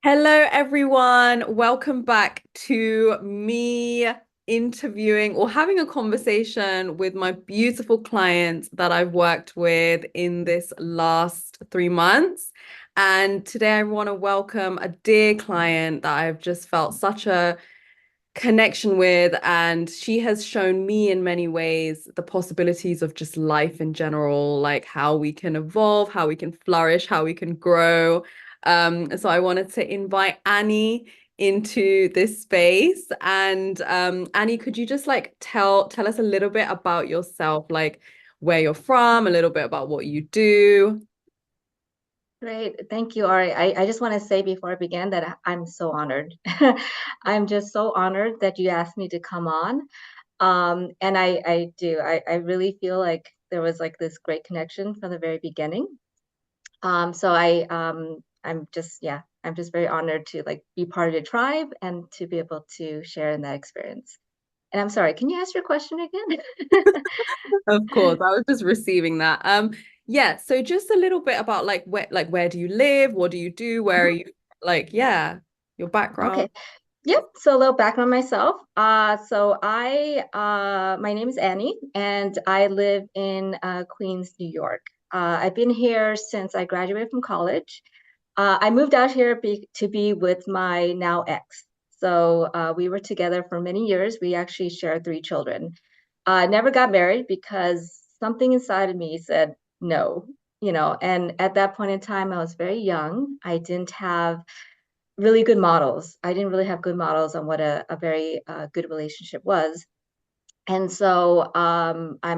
Hello, everyone. Welcome back to me interviewing or having a conversation with my beautiful clients that I've worked with in this last 3 months. And today I want to welcome a dear client that I've just felt such a connection with. And she has shown me in many ways the possibilities of just life in general, like how we can evolve, how we can flourish, how we can grow. So I wanted to invite Annie into this space. And Annie, could you just like tell us a little bit about yourself, like where you're from, a little bit about what you do? Great. Thank you, Ari. I just want to say before I begin that I'm so honored. I'm just so honored that you asked me to come on. And I do. I really feel like there was like this great connection from the very beginning. I'm just very honored to like be part of the tribe and to be able to share in that experience. And I'm sorry, can you ask your question again? Of course, I was just receiving that. Yeah, so just a little bit about like where do you live? What do you do? Where are you? Like, yeah, your background. Okay. Yep. So a little background on myself. My name is Annie, and I live in Queens, New York. I've been here since I graduated from college. I moved out here to be with my now ex. We were together for many years. We actually shared three children. Never got married because something inside of me said no, And at that point in time, I was very young. I didn't have really good models. I didn't really have good models on what a very good relationship was. I'm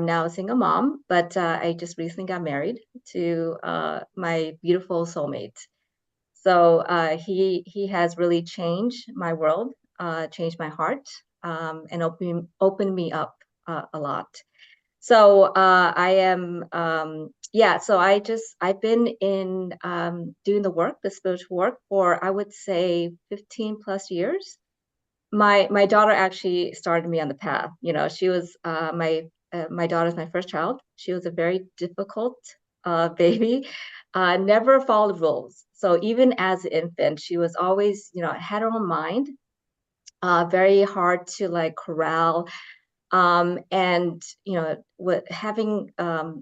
now a single mom, but I just recently got married to my beautiful soulmate. He has really changed my world, changed my heart, and opened me up a lot. I've been in doing the work, the spiritual work for I would say 15 plus years. My daughter actually started me on the path. She was my daughter's my first child. She was a very difficult baby, never followed rules. So even as an infant, she was always, had her own mind, very hard to like corral and with having a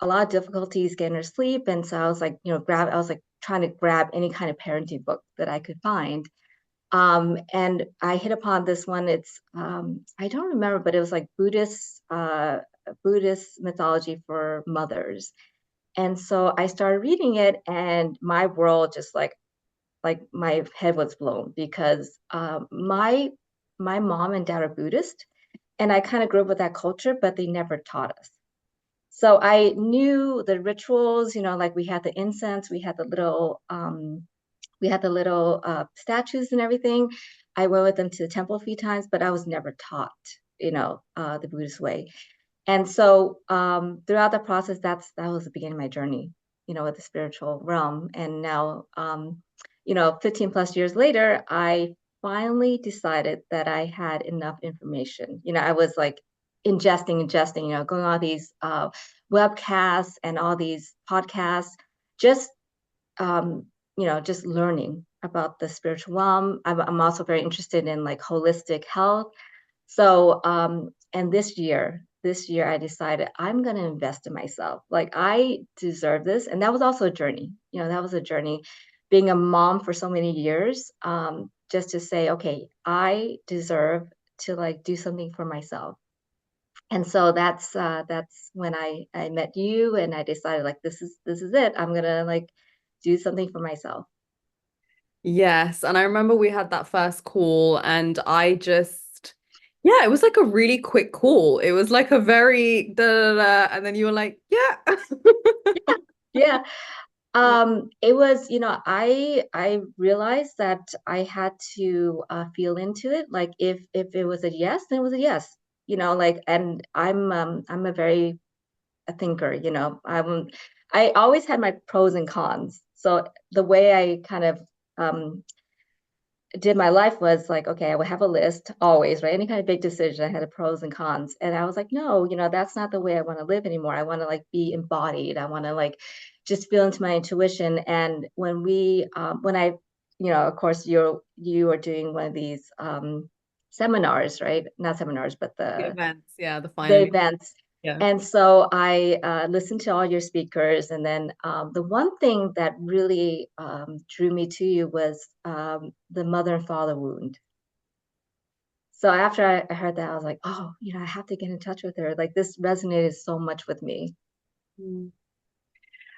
lot of difficulties getting her sleep. And so I was like, I was like trying to grab any kind of parenting book that I could find. And I hit upon this one. I don't remember, but it was like Buddhist mythology for mothers. And so I started reading it, and my world just like my head was blown because my mom and dad are Buddhist, and I kind of grew up with that culture, but they never taught us. So I knew the rituals, like we had the incense, we had the little statues and everything. I went with them to the temple a few times, but I was never taught, the Buddhist way. And so throughout the process, that was the beginning of my journey, with the spiritual realm. And now, 15 plus years later, I finally decided that I had enough information. I was like ingesting, going on these webcasts and all these podcasts, just just learning about the spiritual realm. I'm also very interested in like holistic health. And this year I decided I'm going to invest in myself. Like I deserve this. And that was also a journey. That was a journey being a mom for so many years, just to say, okay, I deserve to like do something for myself. And so that's when I met you, and I decided like this is it. I'm going to like do something for myself. Yes, and I remember we had that first call, and yeah, it was like a really quick call. It was like a very da da da, and then you were like, yeah. Yeah. It was, I realized that I had to feel into it. Like if it was a yes, then it was a yes. And I'm a thinker. I always had my pros and cons. So the way I kind of um did my life was like, okay, I would have a list always, right? Any kind of big decision, I had a pros and cons. And I was like, no, that's not the way I want to live anymore. I want to like be embodied. I want to like just feel into my intuition. And when I of course, you are doing one of these seminars, right? Not seminars, but The events, yeah, the the final, events. yeah. And so I listened to all your speakers, and then the one thing that really drew me to you was the mother and father wound. So after I heard that, I was like, oh, I have to get in touch with her. Like this resonated so much with me. Mm.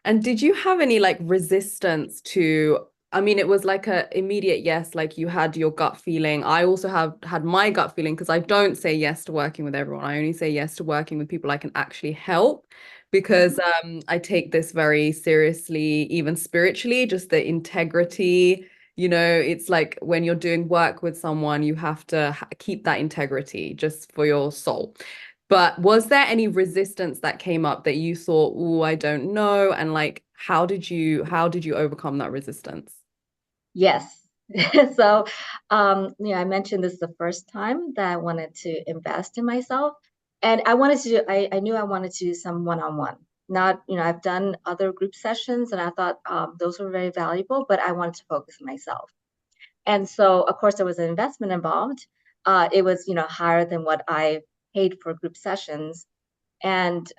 And did you have any like resistance to, I mean, it was like a immediate yes, like you had your gut feeling. I also have had my gut feeling because I don't say yes to working with everyone. I only say yes to working with people I can actually help because I take this very seriously, even spiritually, just the integrity. It's like when you're doing work with someone, you have to keep that integrity just for your soul. But was there any resistance that came up that you thought, oh, I don't know? And like, how did you overcome that resistance? Yes. So, I mentioned this the first time that I wanted to invest in myself. And I knew I wanted to do some one-on-one. Not, I've done other group sessions and I thought those were very valuable, but I wanted to focus on myself. And so, of course, there was an investment involved. It was, higher than what I paid for group sessions. And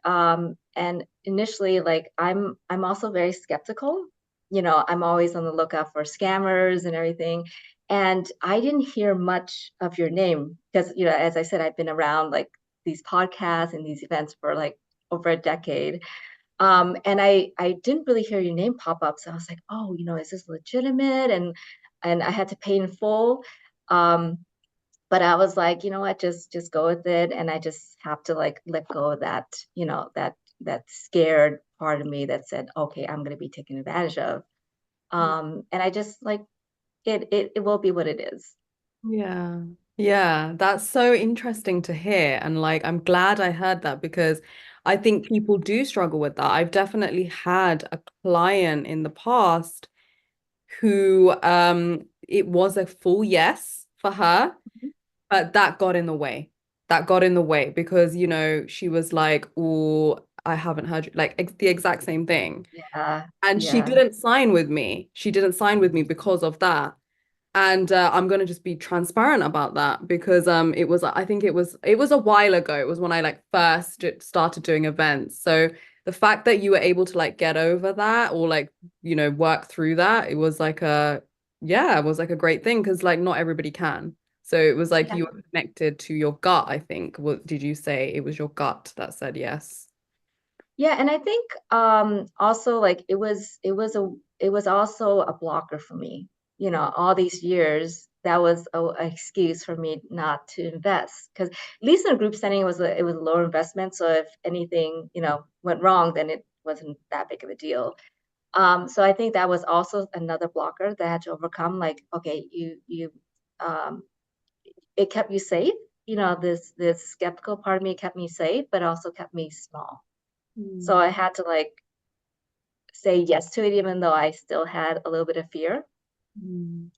initially, like I'm also very skeptical. I'm always on the lookout for scammers and everything. And I didn't hear much of your name because, as I said, I've been around like these podcasts and these events for like over a decade. And I didn't really hear your name pop up. So I was like, oh, is this legitimate? And I had to pay in full. Um, but I was like, you know what, just go with it. And I just have to like let go of that, that scared part of me that said, okay, I'm gonna be taken advantage of. And I just like it will be what it is. Yeah. Yeah, that's so interesting to hear. And like, I'm glad I heard that because I think people do struggle with that. I've definitely had a client in the past who it was a full yes for her, but that got in the way. That got in the way because, she was like, oh, I haven't heard you, like the exact same thing. Yeah, And she yeah, didn't sign with me. She didn't sign with me because of that. And I'm gonna just be transparent about that because I think it was a while ago. It was when I like first started doing events. So the fact that you were able to like get over that or like work through that, it was like it was like a great thing because like not everybody can. So it was like yeah, you were connected to your gut, I think. What did you say? It was your gut that said yes. yeah. And I think also like it was also a blocker for me. All these years that was an excuse for me not to invest because at least in a group setting it was a lower investment. So if anything went wrong, then it wasn't that big of a deal. So I think that was also another blocker that I had to overcome. Like, okay, um, it kept you safe. This skeptical part of me kept me safe, but also kept me small. So I Mm. had to like say yes to it, even though I still had a little bit of fear. Mm.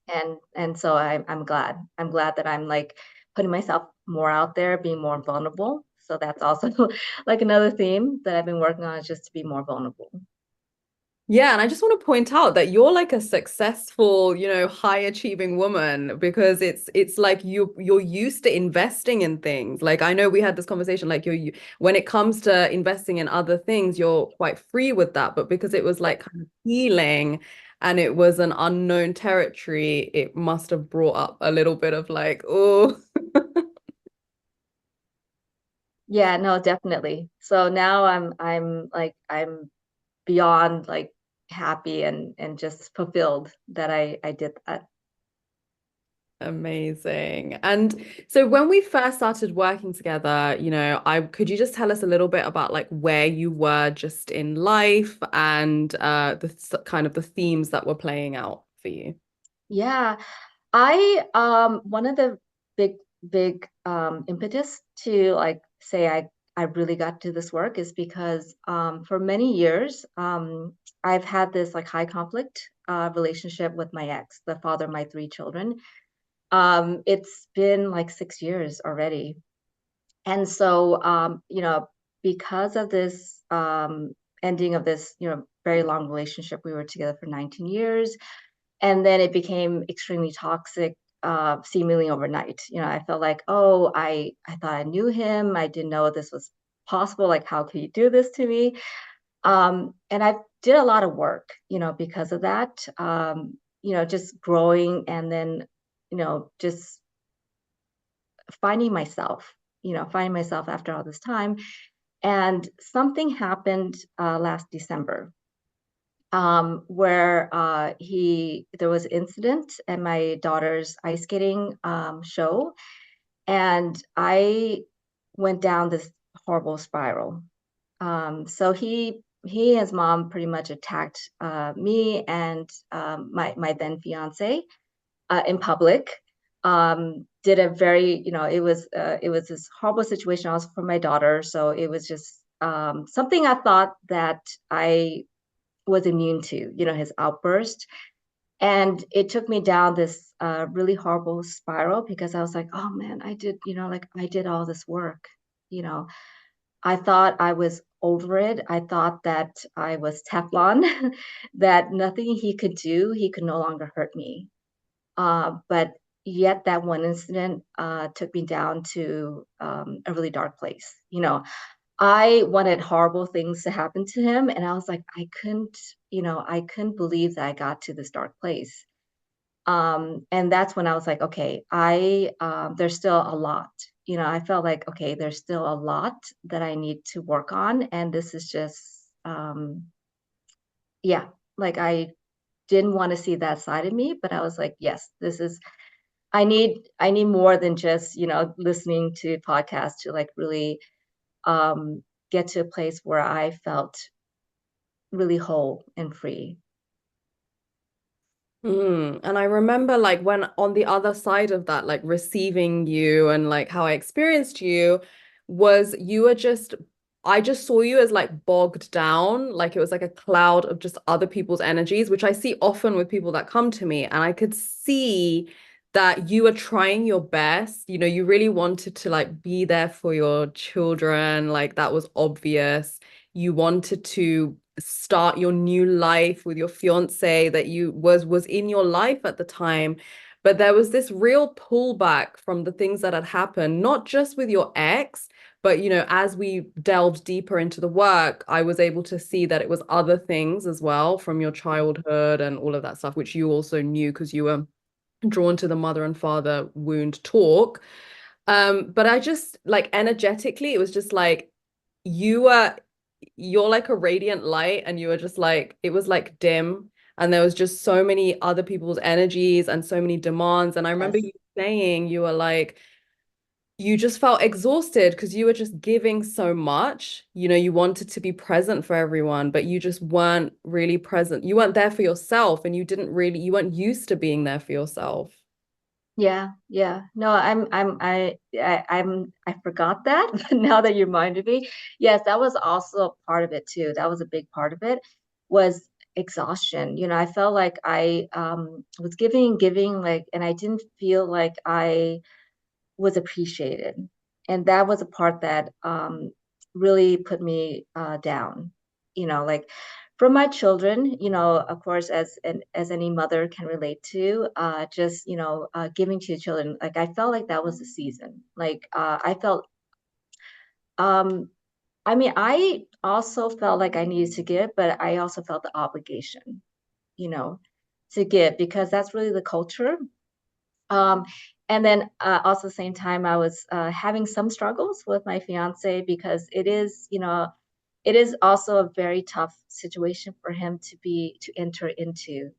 And so I'm glad. I'm glad that I'm like putting myself more out there, being more vulnerable. So that's also like another theme that I've been working on is just to be more vulnerable. Yeah, and I just want to point out that you're like a successful, high achieving woman because it's like you're used to investing in things. Like I know we had this conversation like when it comes to investing in other things, you're quite free with that, but because it was like kind of healing and it was an unknown territory, it must have brought up a little bit of like, oh, Yeah, no, definitely. So now I'm beyond like happy and just fulfilled that I did that. amazing. And so when we first started working together, I could you just tell us a little bit about like where you were just in life and kind of the themes that were playing out for you? Yeah, I one of the big impetus to like say I really got to this work is because for many years I've had this like high conflict relationship with my ex, the father of my three children. It's been like 6 years already. And so, because of this ending of this, very long relationship, we were together for 19 years. And then it became extremely toxic, seemingly overnight. I felt like, oh, I thought I knew him. I didn't know this was possible. Like, how could you do this to me? And I did a lot of work, because of that. Just growing, and then, just finding myself after all this time. And something happened last December, where there was an incident at my daughter's ice skating show, and I went down this horrible spiral. So he and his mom pretty much attacked me and my then fiance in public. Did a very, it was this horrible situation also for my daughter. So it was just something I thought that I was immune to, his outburst. And it took me down this really horrible spiral, because I was like, oh man, I did all this work. You know, I thought I was over it. I thought that I was Teflon, that nothing he could no longer hurt me. But yet that one incident took me down to a really dark place. I wanted horrible things to happen to him, and I was like, I couldn't believe that I got to this dark place. And that's when I was like, okay, there's still a lot. I felt like, okay, there's still a lot that I need to work on, and this is just, yeah, like I didn't want to see that side of me, but I was like, yes, I need more than just, listening to podcasts to like really um get to a place where I felt really whole and free. And I remember like when on the other side of that, like receiving you and like how I experienced you was you were just, I just saw you as like bogged down, like it was like a cloud of just other people's energies, which I see often with people that come to me. And I could see that you were trying your best. You really wanted to like be there for your children, like that was obvious. You wanted to start your new life with your fiance that you was in your life at the time, but there was this real pullback from the things that had happened, not just with your ex, but as we delved deeper into the work, I was able to see that it was other things as well from your childhood and all of that stuff, which you also knew because you were drawn to the mother and father wound talk. But I just like energetically, it was just like you were you're like a radiant light, and you were just like it was like dim, and there was just so many other people's energies and so many demands. And I remember Yes. you saying you were like you just felt exhausted because you were just giving so much. You wanted to be present for everyone, but you just weren't really present. You weren't there for yourself, and you weren't used to being there for yourself. Yeah, yeah. No, I forgot that, but now that you reminded me, yes, that was also a part of it too. That was a big part of it, was exhaustion. I felt like I was giving, like, and I didn't feel like I was appreciated. And that was a part that really put me down. Like, from my children, of course, as any mother can relate to, just giving to your children. Like, I felt like that was the season. Like, I felt, um, I mean, I also felt like I needed to give, but I also felt the obligation, you know, to give, because that's really the culture. um, and then also the same time, I was having some struggles with my fiance, because it is also a very tough situation for him to enter into,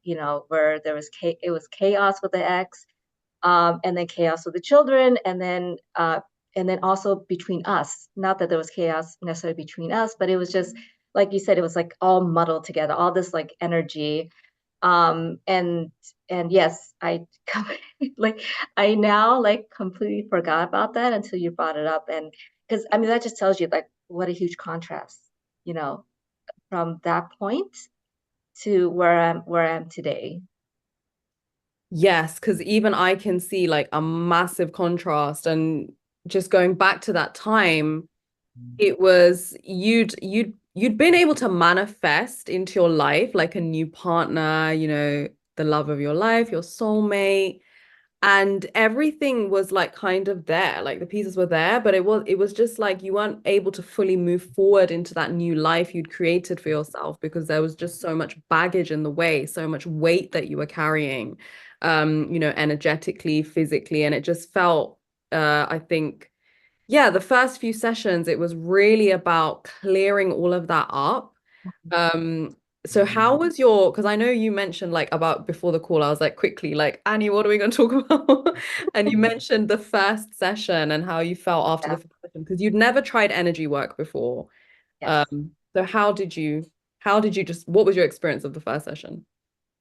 where it was chaos with the ex, and then chaos with the children, and then also between us. Not that there was chaos necessarily between us, but it was just like you said, it was like all muddled together, all this like energy. um and and yes, like, I now like completely forgot about that until you brought it up. And because I mean, that just tells you like what a huge contrast, you know from that point to where I am today. Yes, because even I can see like a massive contrast. And just going back to that time, it was you'd been able to manifest into your life like a new partner, the love of your life, your soulmate, and everything was like kind of there, like the pieces were there, but it was just like you weren't able to fully move forward into that new life you'd created for yourself because there was just so much baggage in the way, so much weight that you were carrying, energetically, physically, and it just felt, I think, yeah, the first few sessions, it was really about clearing all of that up. um, so how was your, because I know you mentioned like about before the call, I was like quickly like, Annie, what are we going to talk about? And you mentioned the first session and how you felt after the Yeah. first session because you'd never tried energy work before. Yes. So how did you just, what was your experience of the first session?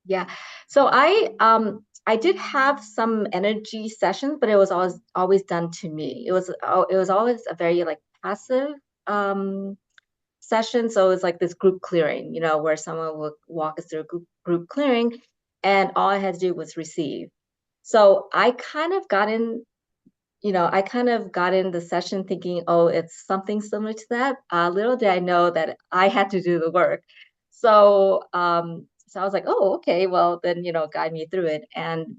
Yeah. So I did have some energy sessions, but it was always done to me. It was always a very like passive um session. So it was like this group clearing, where someone would walk us through a group clearing, and all I had to do was receive. So I kind of got in the session thinking, oh, it's something similar to that. Little did I know that I had to do the work. So I was like, oh, okay, well then, guide me through it. And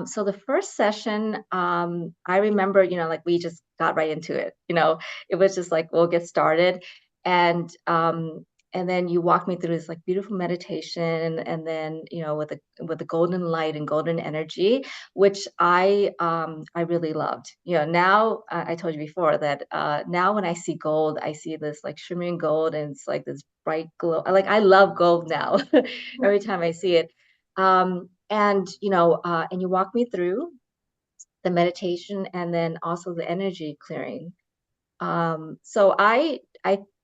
so the first session, I remember, like we just got right into it. It was just like we'll get started, and then you walk me through this like beautiful meditation, and then with the golden light and golden energy, which I really loved. Now I told you before that now when I see gold, I see this like shimmering gold, and it's like this bright glow. Like I love gold now. Every time I see it. And you walk me through the meditation and then also the energy clearing. So I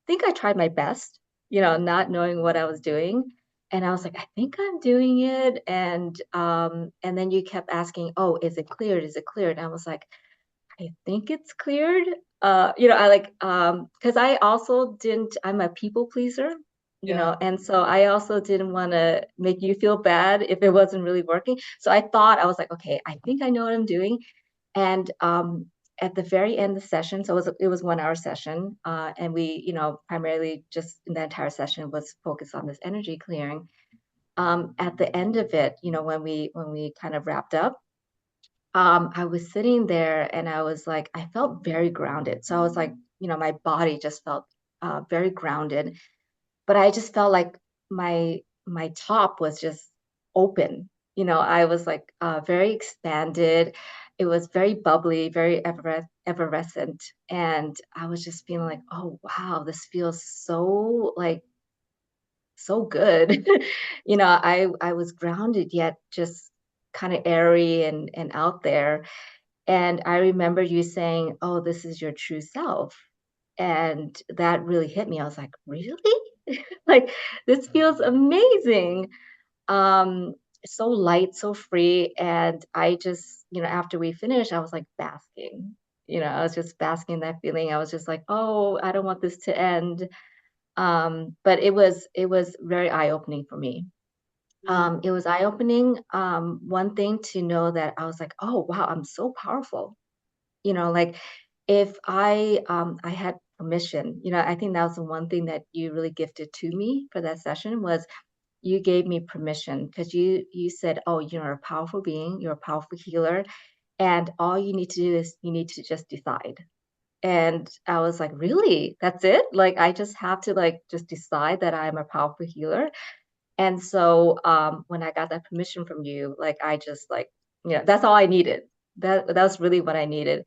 think I tried my best, not knowing what I was doing. And I was like, I think I'm doing it. And then you kept asking, oh, is it cleared? Is it cleared? And I was like, I think it's cleared. I like because I also didn't, I'm a people pleaser, Yeah. and so I also didn't want to make you feel bad if it wasn't really working. So I was like, okay, I think I know what I'm doing. And at the very end of the session, so it was 1 hour session, and we, primarily just in the entire session was focused on this energy clearing. At the end of it, when we kind of wrapped up, I was sitting there and I was like, I felt very grounded. So I was like, my body just felt very grounded, but I just felt like my top was just open. I was like very expanded. It was very bubbly, very effervescent, and I was just feeling like, oh wow, this feels so like so good. I was grounded yet just kind of airy and out there. And I remember you saying, "Oh, this is your true self." And that really hit me. I was like, "Really?" Like this feels amazing. Um, so light, so free. And I just, after we finished, I was like basking. I was just basking in that feeling. I was just like, "Oh, I don't want this to end." But it was very eye-opening for me. Mm. It was eye-opening. One thing to know that I was like, "Oh, wow, I'm so powerful." Like if I had permission, I think that was the one thing that you really gifted to me for that session was you gave me permission because you said, oh, you're a powerful being, you're a powerful healer, and all you need to do is you need to just decide. And I was like, really? That's it? Like I just have to like just decide that I'm a powerful healer. And so when I got that permission from you, like I just like, that's all I needed. That was really what I needed.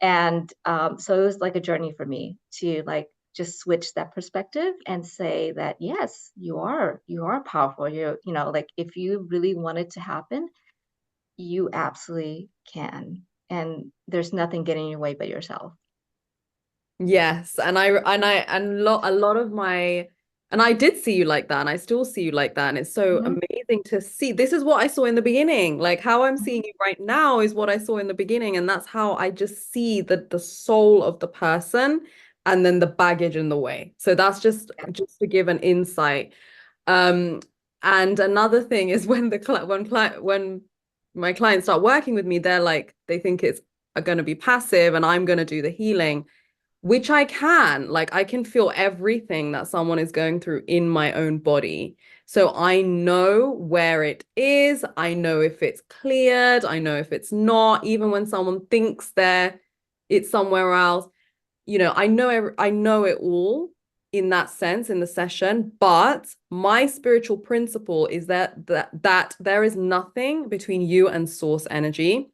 And so it was like a journey for me to like just switch that perspective and say that yes, you are powerful. Like if you really want it to happen, you absolutely can. And there's nothing getting in your way but yourself. Yes, and a lot of my, and I did see you like that, and I still see you like that, and it's so Mhm. amazing to see. This is what I saw in the beginning. Like how I'm seeing Mhm. you right now is what I saw in the beginning, and that's how I just see the soul of the person and then the baggage in the way. So that's just Yeah. just to give an insight. Um, and another thing is when when my clients start working with me, they're like they think it's going to be passive, and I'm going to do the healing, which I can. Like I can feel everything that someone is going through in my own body. So I know where it is. I know if it's cleared. I know if it's not. Even when someone thinks it's somewhere else, I know it all in that sense in the session. But my spiritual principle is that there is nothing between you and source energy.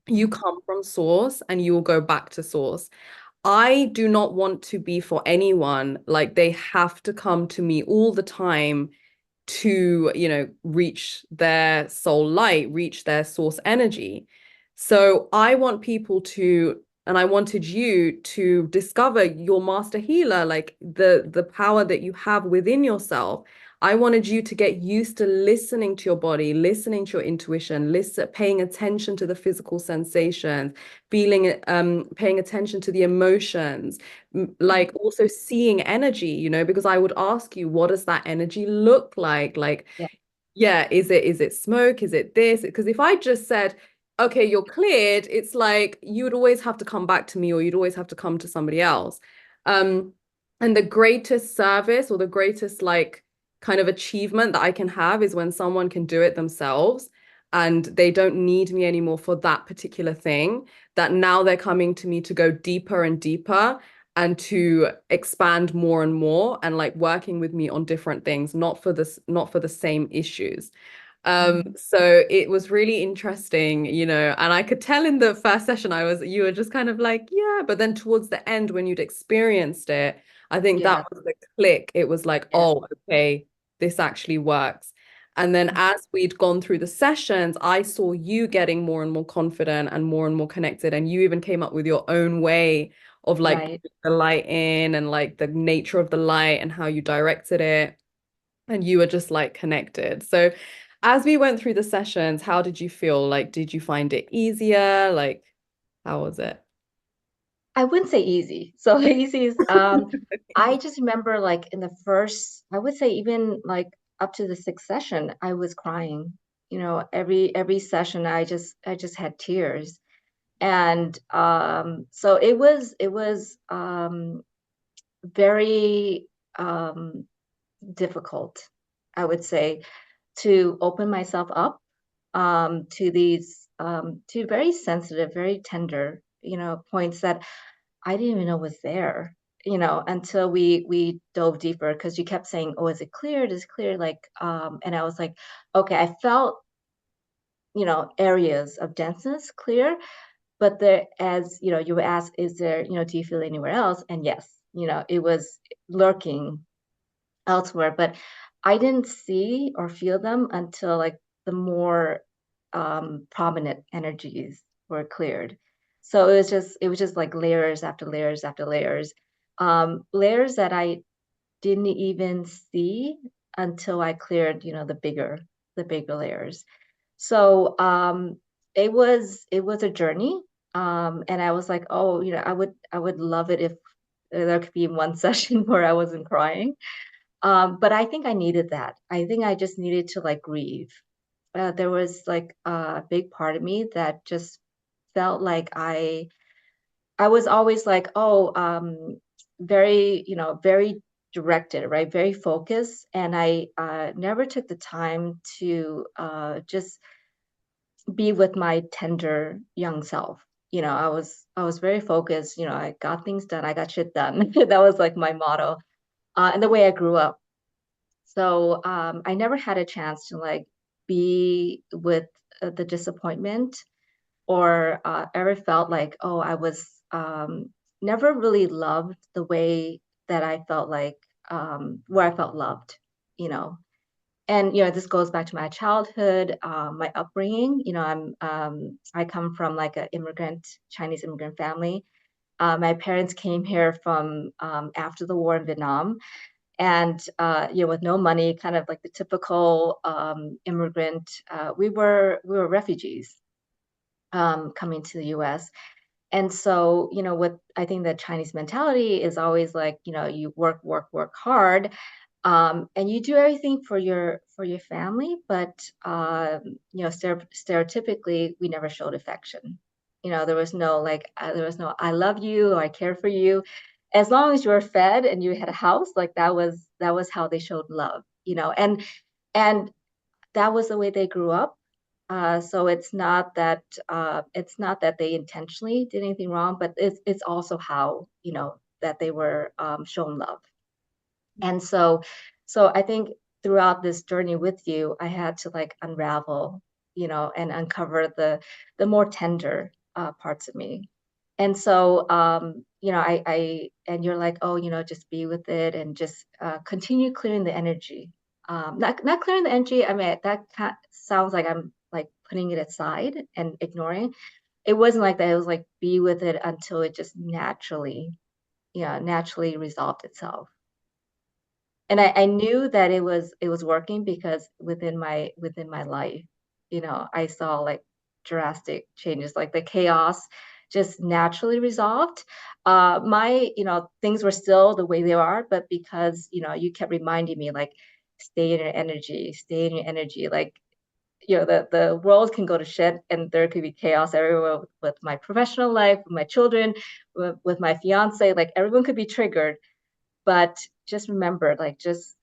You come from source and you will go back to source. I do not want to be for anyone like they have to come to me all the time to, reach their soul light, reach their source energy. So I want people to, and I wanted you to discover your master healer, like the power that you have within yourself. I wanted you to get used to listening to your body, listening to your intuition, paying attention to the physical sensations, paying attention to the emotions, like also seeing energy, because I would ask you, what does that energy look like? Like, Yeah. yeah, is it smoke? Is it this? Because if I just said, okay, you're cleared, it's like you would always have to come back to me or you'd always have to come to somebody else. Um, and the greatest service or the greatest like kind of achievement that I can have is when someone can do it themselves and they don't need me anymore for that particular thing, that now they're coming to me to go deeper and deeper and to expand more and more and like working with me on different things, not for the same issues. So it was really interesting, and I could tell in the first session you were just kind of like, yeah, but then towards the end when you'd experienced it, I think that Yeah. was the click. It was like, Yes. oh, okay, this actually works. And then as we'd gone through the sessions, I saw you getting more and more confident and more connected. And you even came up with your own way of like Right. putting the light in and like the nature of the light and how you directed it. And you were just like connected. So as we went through the sessions, how did you feel? Like, did you find it easier? Like, how was it? I wouldn't say easy. So easy is I just remember like in the first, I would say even like up to the sixth session, I was crying. Every session I just had tears. And so it was very difficult, I would say, to open myself up to these to very sensitive, very tender, points that I didn't even know was there, until we dove deeper because you kept saying, "Oh, is it cleared? Is it clear?" Like, and I was like, okay, I felt, areas of denseness clear, but there, as you were asked, is there, do you feel it anywhere else? And yes, it was lurking elsewhere, but I didn't see or feel them until like the more prominent energies were cleared. So it was just like layers after layers after layers, layers that I didn't even see until I cleared, the bigger layers. So it was a journey, and I was like, oh, I would love it if there could be one session where I wasn't crying. But I think I needed that. I think I just needed to like grieve. There was like a big part of me that just felt like I was always like, oh, very, very directed, right? Very focused. And I never took the time to just be with my tender young self. I was very focused. I got things done. I got shit done. That was like my motto, and the way I grew up. So I never had a chance to like be with the disappointment or ever felt like, oh, I was never really loved the way that I felt like where I felt loved, you know. And this goes back to my childhood, my upbringing. I come from like an immigrant, Chinese immigrant family. My parents came here from after the war in Vietnam, and with no money, kind of like the typical immigrant. We were refugees coming to the U.S. And so, what I think the Chinese mentality is always like, you work, work, work hard, and you do everything for your family, but stereotypically, we never showed affection. There was no like, there was no "I love you" or "I care for you." As long as you were fed and you had a house, like that was how they showed love. And And that was the way they grew up. So it's not that they intentionally did anything wrong, but it's also how, that they were shown love. And so I think throughout this journey with you, I had to like unravel, and uncover the more tender parts of me. And so, and you're like, oh, just be with it and just continue clearing the energy. Not clearing the energy. I mean, sounds like I'm like putting it aside and ignoring. It wasn't like that. It was like be with it until it just naturally resolved itself. And I knew that it was working because within my life, I saw like drastic changes, like the chaos just naturally resolved. My, things were still the way they are, but because, you kept reminding me like stay in your energy, stay in your energy. Like, the world can go to shit and there could be chaos everywhere with my professional life, with my children, with my fiance, like everyone could be triggered, but just remember, like, just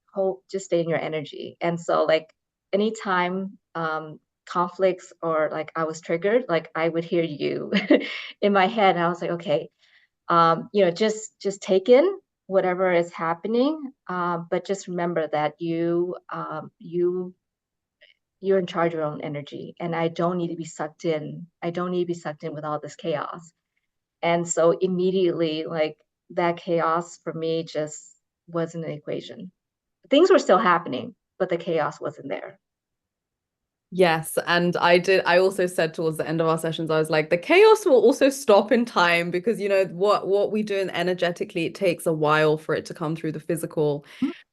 stay in your energy. And so like anytime conflicts or like I was triggered, like I would hear you in my head, and I was like, okay, just take in whatever is happening, but just remember that you're in charge of your own energy, and I don't need to be sucked in. I don't need to be sucked in with all this chaos. And so immediately, like that chaos for me just wasn't an equation. Things were still happening, but the chaos wasn't there. Yes, and I also said towards the end of our sessions, I was like, the chaos will also stop in time because what we do energetically, it takes a while for it to come through the physical.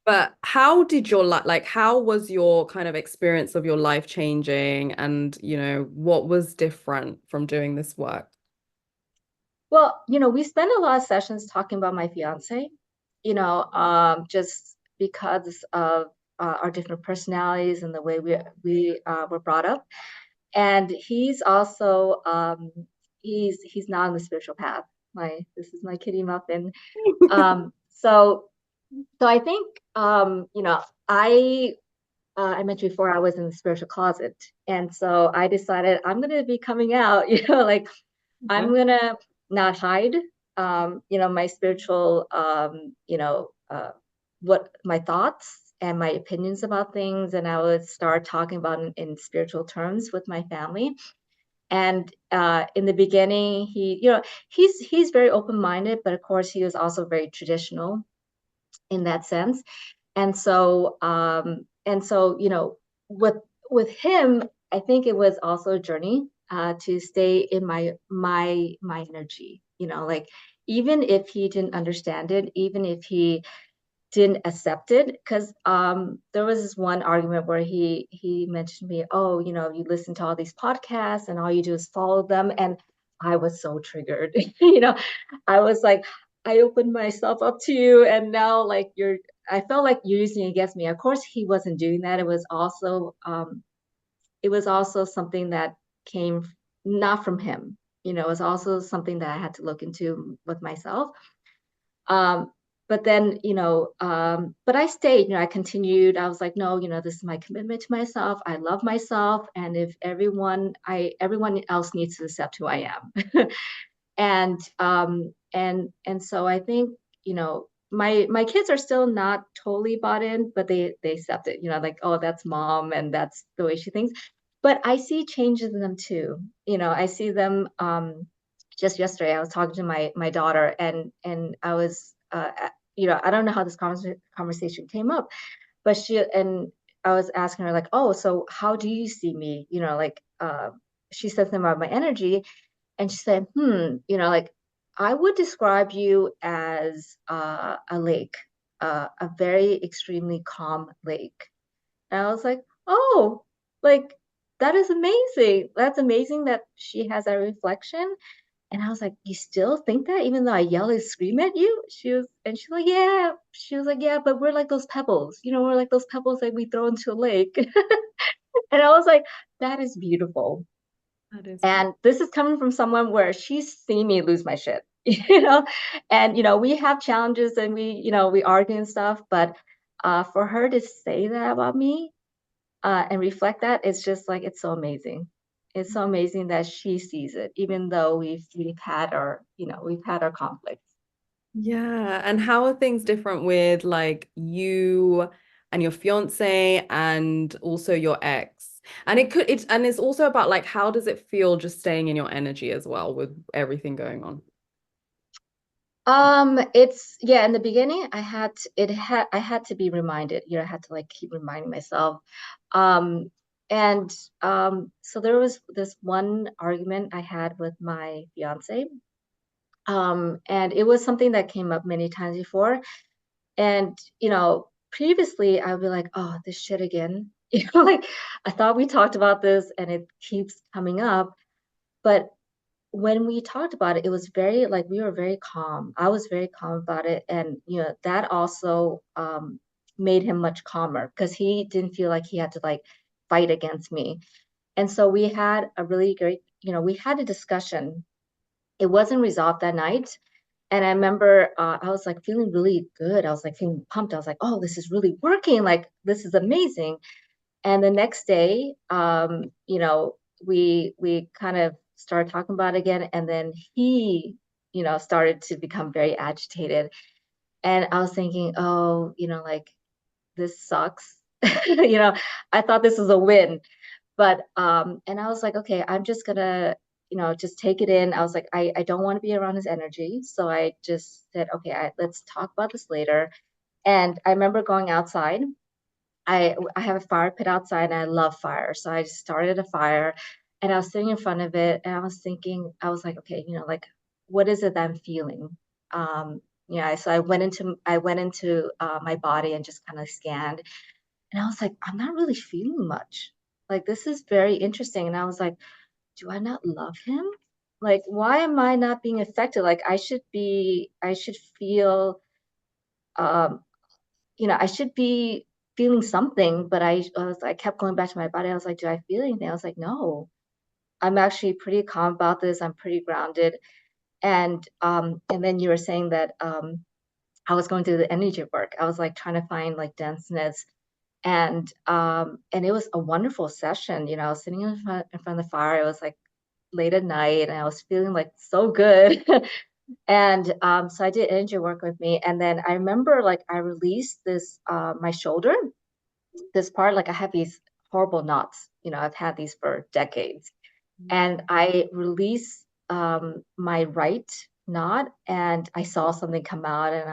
But how did your life, like, how was your kind of experience of your life changing, and what was different from doing this work? Well, we spend a lot of sessions talking about my fiance, just because of our different personalities and the way we were brought up. And he's also he's not on the spiritual path. This is my kitty muffin. Um, so so I think I mentioned before I was in the spiritual closet, and so I decided I'm gonna be coming out. Like I'm Okay. gonna not hide, my spiritual, what my thoughts and my opinions about things, and I would start talking about in spiritual terms with my family. And in the beginning, he's very open-minded, but of course, he was also very traditional in that sense. And so, with him, I think it was also a journey to stay in my energy. Like even if he didn't understand it, even if he didn't accept it, because there was this one argument where he mentioned to me, oh, you listen to all these podcasts and all you do is follow them, and I was so triggered. I was like, I opened myself up to you, and now like I felt like you're using it against me. Of course, he wasn't doing that. It was also something that came not from him. It was also something that I had to look into with myself. um, but then, but I stayed, I continued. I was like, no, this is my commitment to myself. I love myself. And if everyone else needs to accept who I am. And so I think, my kids are still not totally bought in, but they accept it, like, oh, that's mom and that's the way she thinks. But I see changes in them too. I see them, just yesterday I was talking to my daughter, and I was I don't know how this conversation came up, but I was asking her like, oh, so how do you see me? Like she said something about my energy, and she said, like I would describe you as a lake, a very extremely calm lake. And I was like, oh, like that is amazing. That's amazing that she has that reflection. And I was like, you still think that even though I yell and scream at you? She's like, yeah. She was like, yeah, but we're like those pebbles, we're like those pebbles that we throw into a lake. And I was like, that is beautiful. That is And beautiful. this is coming from someone where she's seen me lose my shit, and we have challenges and we argue and stuff, but for her to say that about me, and reflect that, it's just like it's so amazing. It's so amazing that she sees it, even though we've had our, we've had our conflicts. Yeah. And how are things different with like you and your fiance and also your ex? And it's also about like how does it feel just staying in your energy as well with everything going on? It's yeah, in the beginning I had to be reminded, I had to like keep reminding myself. Um, and so there was this one argument I had with my fiance. And it was something that came up many times before. And, previously I would be like, oh, this shit again. Like I thought we talked about this and it keeps coming up. But when we talked about it, it was very like we were very calm. I was very calm about it. And, that also made him much calmer because he didn't feel like he had to like fight against me. And so we had a really great, we had a discussion. It wasn't resolved that night. And I remember I was like feeling really good. I was like feeling pumped. I was like, oh, this is really working. Like, this is amazing. And the next day, we kind of started talking about it again. And then he, started to become very agitated. And I was thinking, oh, like this sucks. You know, I thought this was a win. But and I was like, okay, I'm just gonna, just take it in. I was like, I don't want to be around his energy. So I just said, okay, let's talk about this later. And I remember going outside. I have a fire pit outside and I love fire. So I started a fire and I was sitting in front of it and I was thinking, I was like, okay, like what is it that I'm feeling? Yeah, so I went into my body and just kind of scanned and I was like, I'm not really feeling much. Like this is very interesting. And I was like, do I not love him? Like, why am I not being affected? Like I should feel um I should be feeling something, but I kept going back to my body. I was like, do I feel anything? I was like, no, I'm actually pretty calm about this. I'm pretty grounded. And then you were saying that I was going through the energy work. I was like trying to find like denseness and it was a wonderful session. I was sitting in front of the fire. It was like late at night and I was feeling like so good. And so I did energy work with me. And then I remember like I released this my shoulder, this part, like I have these horrible knots. I've had these for decades. And I released my right knot and I saw something come out and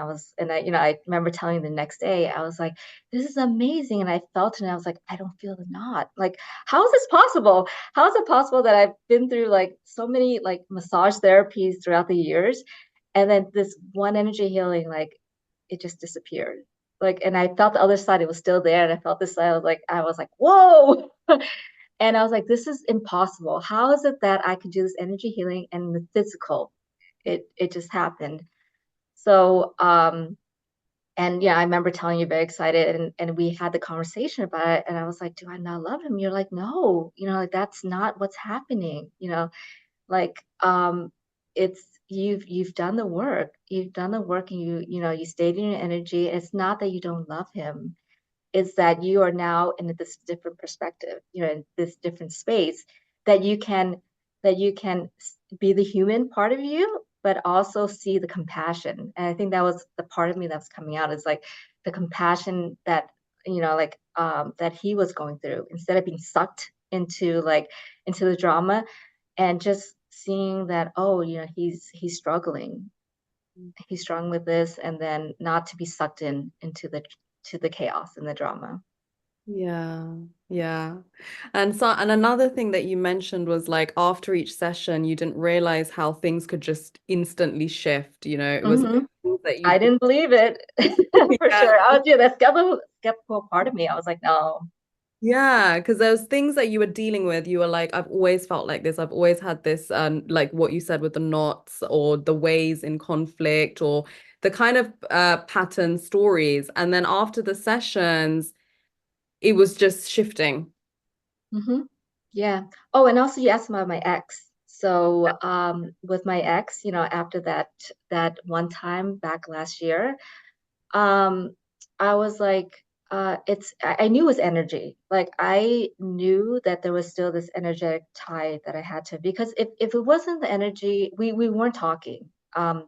I remember telling the next day, I was like, this is amazing. And I felt it and I was like, I don't feel the knot. Like, how is this possible? How is it possible that I've been through like so many like massage therapies throughout the years and then this one energy healing, like it just disappeared. Like, and I felt the other side, it was still there. And I felt this side, I was like, whoa. And I was like, this is impossible. How is it that I could do this energy healing and the physical? It just happened. So and yeah, I remember telling you very excited and we had the conversation about it and I was like, do I not love him? You're like, no, like that's not what's happening, like it's you've done the work. You've done the work and you stayed in your energy. It's not that you don't love him, is that you are now in this different perspective, in this different space that you can be the human part of you, but also see the compassion. And I think that was the part of me that was coming out is like the compassion that that he was going through instead of being sucked into the drama and just seeing that oh he's struggling, he's struggling with this and then not to be sucked into the chaos and the drama. Yeah, yeah. And another thing that you mentioned was like after each session, you didn't realize how things could just instantly shift, It was Hmm. things that you I did. didn't believe it for Yeah. sure. I was, yeah, that skeptical part of me. I was like, no. Yeah, because there was things that you were dealing with. You were like, I've always felt like this. I've always had this, like what you said with the knots or the ways in conflict or the kind of pattern stories. And then after the sessions, it was just shifting. Hmm. Yeah. Oh, and also you asked about my ex. So, with my ex, after that one time back last year, um, I was like, I knew it was energy. Like I knew that there was still this energetic tie that I had to, because if it wasn't the energy, we weren't talking. Um,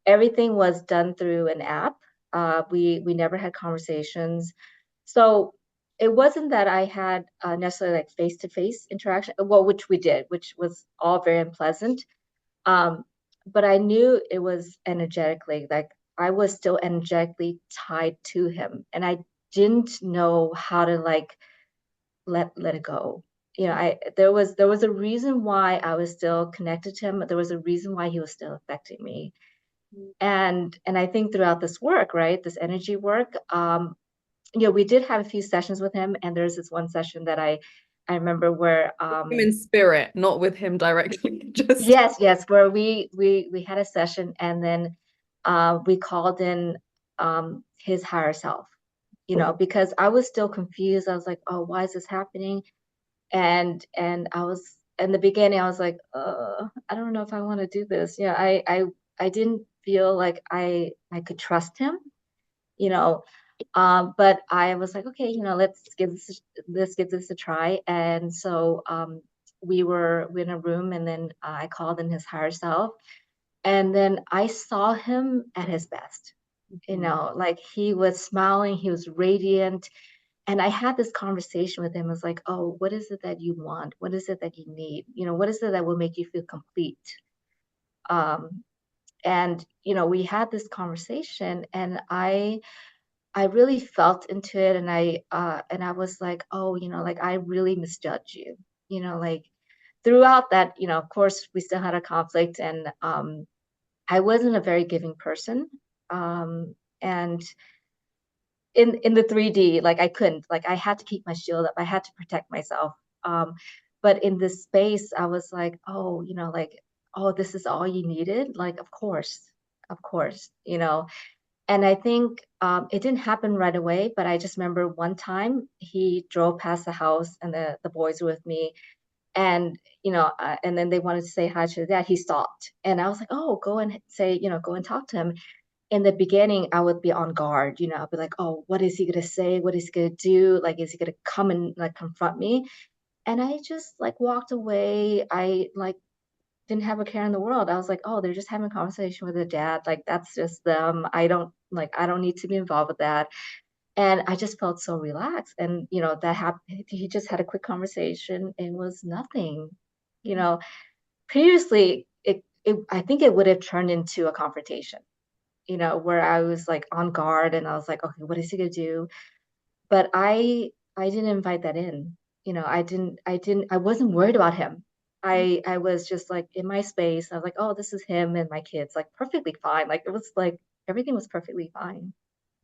Everything was done through an app. We never had conversations. So it wasn't that I had necessarily like face-to-face interaction, well, which we did, which was all very unpleasant. Um, but I knew it was energetically, like I was still energetically tied to him, and I didn't know how to like let it go. You know, I there was a reason why I was still connected to him. There was a reason why he was still affecting me. And I think throughout this work, right, this energy work, we did have a few sessions with him, and there's this one session that I remember where Him in spirit, not with him directly. Just yes, yes, where we had a session, and then we called in his higher self, because I was still confused. I was like, oh, why is this happening? And I was in the beginning, I was like, I don't know if I want to do this. I didn't feel like I could trust him, you know. But I was like, okay, let's give this a try. And so we were in a room, and then I called in his higher self, and then I saw him at his best. Like he was smiling, he was radiant, and I had this conversation with him. I was like, oh, what is it that you want? What is it that you need? What is it that will make you feel complete? Um, and we had this conversation, and I really felt into it, and I was like, oh, like I really misjudged you. Like throughout that, of course we still had a conflict, and I wasn't a very giving person. And in the 3D, like I couldn't, like I had to keep my shield up. I had to protect myself. Um, but in this space, I was like, oh, like, oh, this is all you needed? Like, of course, and I think it didn't happen right away, but I just remember one time he drove past the house, and the boys were with me, and and then they wanted to say hi to the dad. He stopped, and I was like, "Oh, go and say, go and talk to him." In the beginning, I would be on guard. I'd be like, "Oh, what is he gonna say? What is he gonna do? Like, is he gonna come and like confront me?" And I just like walked away. I like didn't have a care in the world. I was like, "Oh, they're just having a conversation with their dad. Like, that's just them. I don't need to be involved with that." And I just felt so relaxed. And, that happened. He just had a quick conversation and was nothing. You know, Previously, I think it would have turned into a confrontation, where I was like on guard, and I was like, okay, what is he gonna do? But I didn't invite that in. I wasn't worried about him. I was just like in my space. I was like, oh, this is him and my kids, like perfectly fine. Like it was like everything was perfectly fine.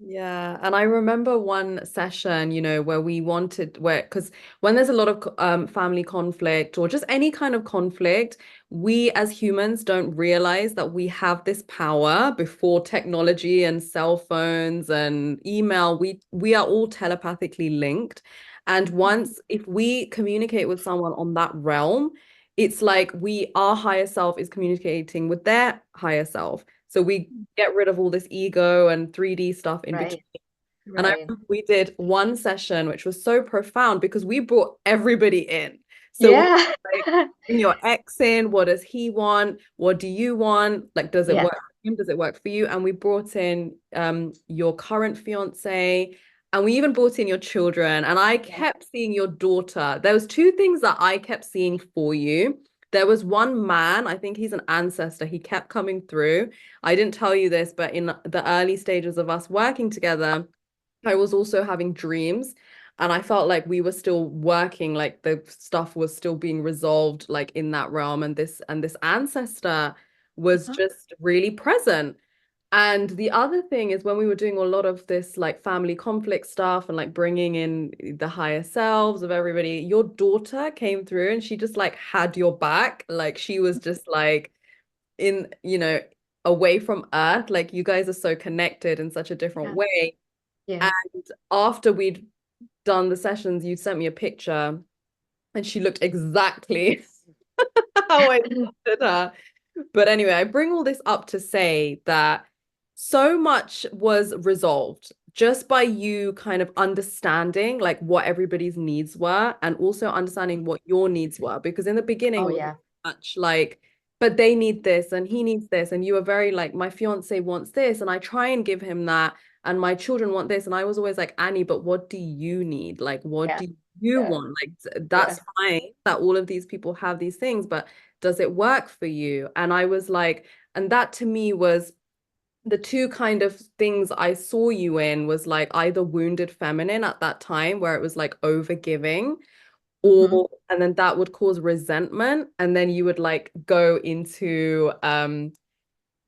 yeah, and I remember one session, where because when there's a lot of family conflict or just any kind of conflict, we as humans don't realize that we have this power before technology and cell phones and email. We are all telepathically linked. And once if we communicate with someone on that realm, it's like our higher self is communicating with their higher self. So we get rid of all this ego and 3D stuff in between. Right, And I right. remember we did one session, which was so profound because we brought everybody in. So we Yeah. like bring your ex in. What does he want? What do you want? Like, does it Yes. work for him? Does it work for you? And we brought in your current fiance, and we even brought in your children. And I Yes. kept seeing your daughter. There was two things that I kept seeing for you. There was one man, I think he's an ancestor. He kept coming through. I didn't tell you this, but in the early stages of us working together, I was also having dreams, and I felt like we were still working, like the stuff was still being resolved like in that realm, and this ancestor was Uh-huh. just really present. And the other thing is when we were doing a lot of this like family conflict stuff and like bringing in the higher selves of everybody, your daughter came through and she just like had your back. Like she was just like in, away from Earth. Like you guys are so connected in such a different Yeah. way. Yes. And after we'd done the sessions, you sent me a picture and she looked exactly how I pictured her. But anyway, I bring all this up to say that so much was resolved just by you kind of understanding like what everybody's needs were and also understanding what your needs were. Because in the beginning, Oh it was yeah. much like, but they need this and he needs this. And you were very like, my fiance wants this, and I try and give him that. And my children want this. And I was always like, Annie, but what do you need? Like, what Yeah. do you Yeah. want? Like, Yeah. that's fine that all of these people have these things, but does it work for you? And I was like, and that to me was the two kind of things I saw you in was like either wounded feminine at that time where it was like over giving, Hmm. or and then that would cause resentment, and then you would like go into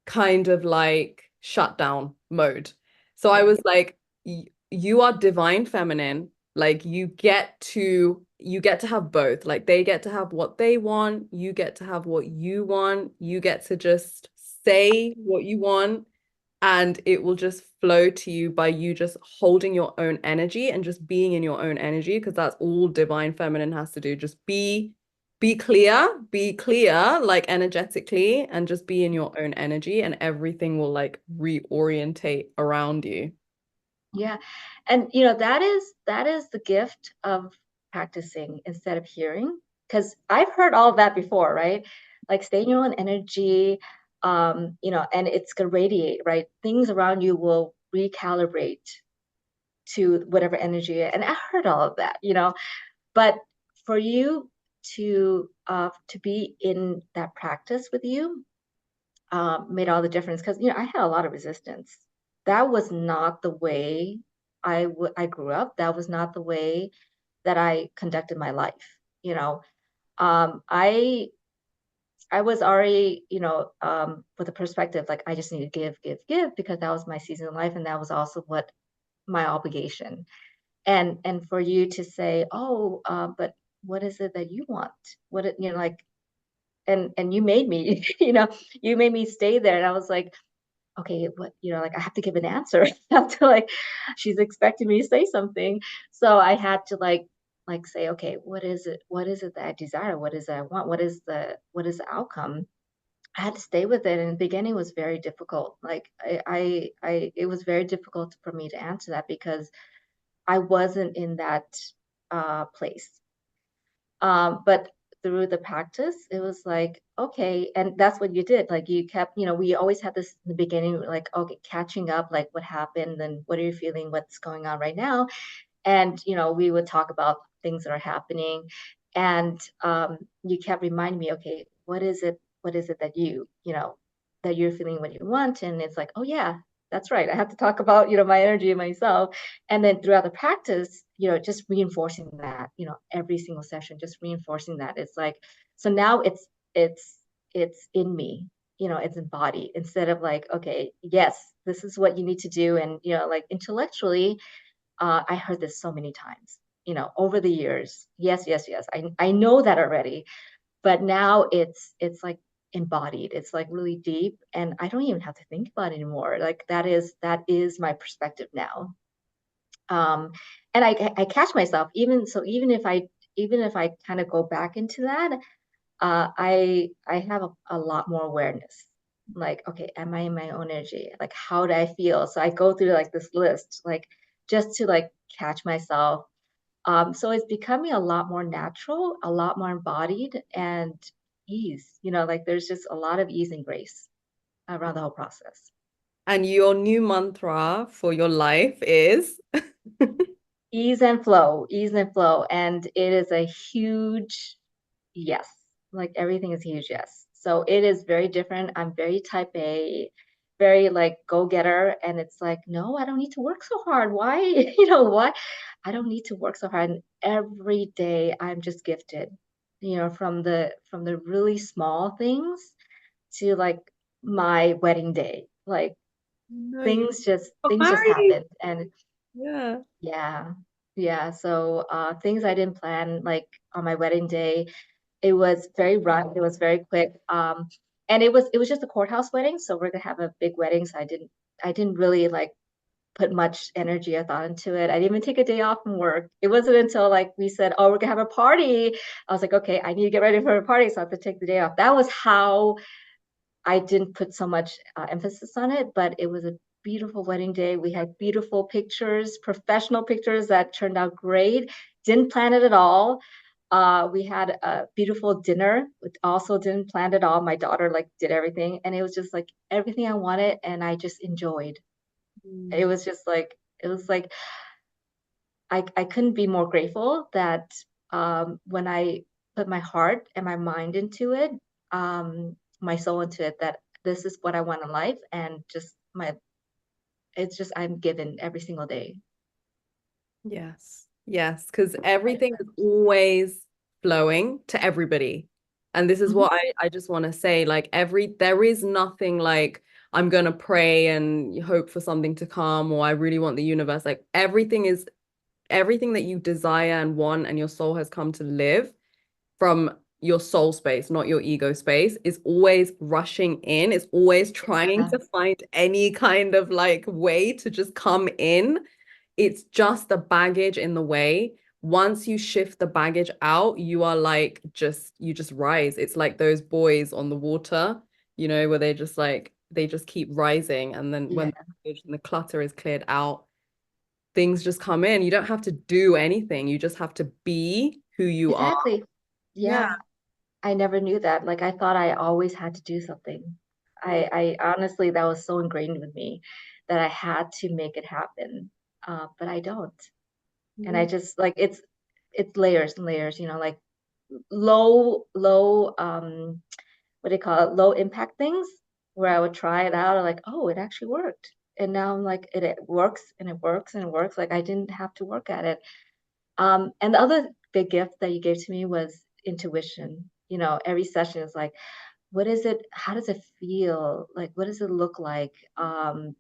kind of like shutdown mode. So I Yeah. was like, you are divine feminine. Like you get to have both. Like they get to have what they want, you get to have what you want, you get to just say what you want, and it will just flow to you by you just holding your own energy and just being in your own energy, because that's all divine feminine has to do. Just be clear like energetically, and just be in your own energy, and everything will like reorientate around you. Yeah. And that is the gift of practicing instead of hearing. Because I've heard all of that before, right? Like stay in your own energy, and it's gonna radiate, right? Things around you will recalibrate to whatever energy. And I heard all of that. But for you to be in that practice with you, made all the difference because I had a lot of resistance. That was not the way I grew up. That was not the way that I conducted my life. You know, um, I I was already with a perspective like I just need to give, give, give because that was my season of life, and that was also what my obligation. And for you to say, oh, but what is it that you want? Like, and you made me, you made me stay there, and I was like, okay, what, like I have to give an answer. I have to like, she's expecting me to say something. So I had to like say, okay, what is it? What is it that I desire? What is it I want? What is the outcome? I had to stay with it. And the beginning was very difficult. Like it was very difficult for me to answer that because I wasn't in that place. But through the practice, it was like, okay, and that's what you did. Like you kept, we always had this in the beginning, like, okay, catching up, like what happened and what are you feeling, what's going on right now. And, we would talk about things that are happening. And you kept reminding me, okay, what is it that that you're feeling what you want? And it's like, oh yeah, that's right. I have to talk about, my energy and myself. And then throughout the practice, just reinforcing that, every single session, just reinforcing that. It's like, so now it's in me, it's embodied instead of like, okay, yes, this is what you need to do. And, like intellectually, I heard this so many times, over the years. Yes, yes, yes. I know that already, but now it's like embodied. It's like really deep, and I don't even have to think about it anymore. Like that is my perspective now. Um, and I catch myself even if I kind of go back into that, I have a lot more awareness. Like, okay, am I in my own energy? Like, how do I feel? So I go through like this list, like just to like catch myself. So it's becoming a lot more natural, a lot more embodied, and ease. Like there's just a lot of ease and grace around the whole process. And your new mantra for your life is Ease and flow. And it is a huge yes. Like everything is huge yes. So it is very different. I'm very type A, very like go-getter. And it's like, no, I don't need to work so hard. Why? You know what? I don't need to work so hard. And every day I'm just gifted, from the really small things to like my wedding day. Like no, you got things just married. happen. And Yeah. yeah. Yeah. So things I didn't plan like on my wedding day, it was very rushed. It was very quick. And it was just a courthouse wedding, so we're gonna have a big wedding. So I didn't really like put much energy or thought into it. I didn't even take a day off from work. It wasn't until like we said, "Oh, we're gonna have a party." I was like, "Okay, I need to get ready for a party, so I have to take the day off." That was how I didn't put so much emphasis on it, but it was beautiful wedding day. We had beautiful pictures, professional pictures that turned out great. Didn't plan it at all. We had a beautiful dinner, which also didn't plan at all. My daughter like did everything, and it was just like everything I wanted, and I just enjoyed. It Mm. was just like it was like I couldn't be more grateful that when I put my heart and my mind into it, my soul into it, that this is what I want in life, and just my it's just I'm given every single day. Yes. Yes, because I everything is don't always flowing to everybody. And this is know. what I just want to say. Like there is nothing like I'm gonna pray and hope for something to come, or I really want the universe. Like everything that you desire and want and your soul has come to live from your soul space, not your ego space, is always rushing in. It's always trying Yeah, to find any kind of like way to just come in. It's just the baggage in the way. Once you shift the baggage out, you are like you just rise. It's like those boys on the water, where they just keep rising. And then when yeah, the baggage and the clutter is cleared out, things just come in. You don't have to do anything. You just have to be who you are. exactly. Yeah. Yeah, I never knew that. Like I thought I always had to do something. I honestly that was so ingrained with me that I had to make it happen. But I don't. And I Yeah. just like it's layers and layers, like low what do you call it, low impact things where I would try it out and like, oh, it actually worked. And now I'm like, it works and it works and it works. Like I didn't have to work at it. And the other big gift that you gave to me was intuition. Every session is like, what is it? How does it feel? Like, what does it look like? Um,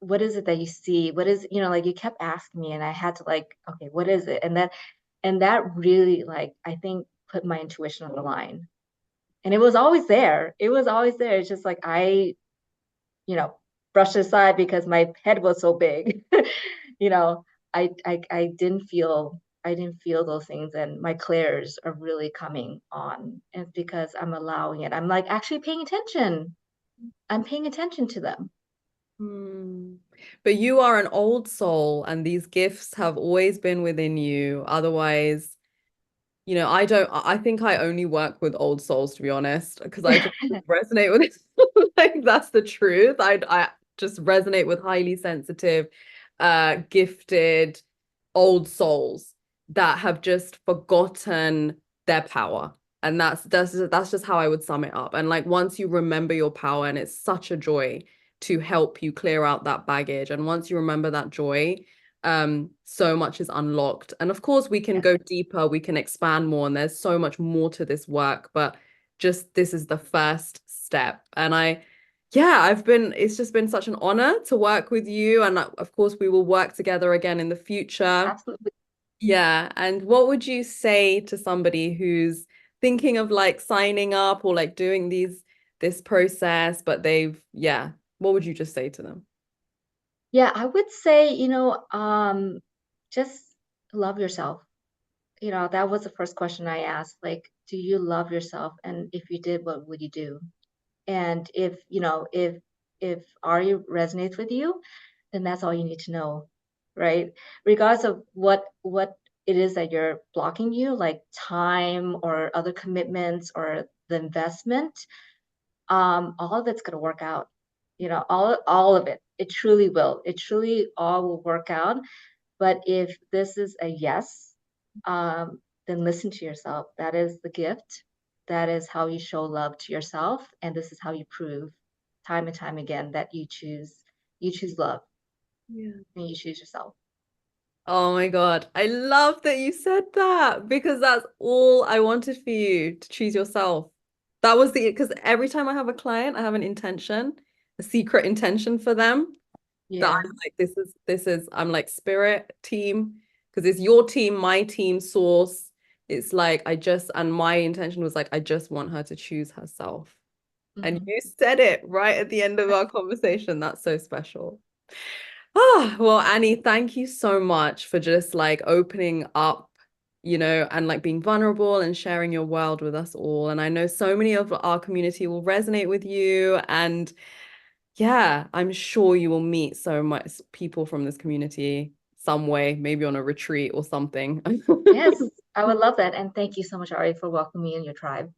what is it that you see? What is, like you kept asking me and I had to like, okay, what is it? And that really like, I think put my intuition on the line. And it was always there. It was always there. It's just like I, you know, brushed it aside because my head was so big. you know, I didn't feel those things, and my clairs are really coming on. And it's because I'm allowing it. I'm like actually paying attention. I'm paying attention to them. Hmm. But you are an old soul, and these gifts have always been within you. Otherwise, I don't, I think I only work with old souls, to be honest, because I just resonate with it. Like, that's the truth. I just resonate with highly sensitive, gifted old souls that have just forgotten their power. And that's just how I would sum it up. And like once you remember your power, and it's such a joy to help you clear out that baggage. And once you remember that joy, so much is unlocked. And of course, we can Yeah, go deeper, we can expand more, and there's so much more to this work, but just this is the first step. And it's just been such an honor to work with you. And of course, we will work together again in the future. absolutely. Yeah. And what would you say to somebody who's thinking of like signing up or like doing this process, but what would you just say to them? Yeah, I would say, just love yourself. That was the first question I asked. Like, do you love yourself? And if you did, what would you do? And if Ari resonates with you, then that's all you need to know, right? Regardless of what it is that you're blocking you, like time or other commitments or the investment, all of it's gonna work out. All of it. It truly will. It truly all will work out. But if this is a yes, then listen to yourself. That is the gift. That is how you show love to yourself, and this is how you prove time and time again that you choose love Yeah. and you choose yourself. Oh my God. I love that you said that because that's all I wanted for you to choose yourself. That was because every time I have a client, I have an intention, a secret intention for them that Yeah. I'm like, I'm like spirit team because it's your team, my team source. It's like, and my intention was like, I just want her to choose herself. And Mhm. you said it right at the end of our conversation. That's so special. Ah, well, Annie, thank you so much for just like opening up, and like being vulnerable and sharing your world with us all. And I know so many of our community will resonate with you. And yeah, I'm sure you will meet so much people from this community some way, maybe on a retreat or something. Yes, I would love that. And thank you so much, Ari, for welcoming me in your tribe.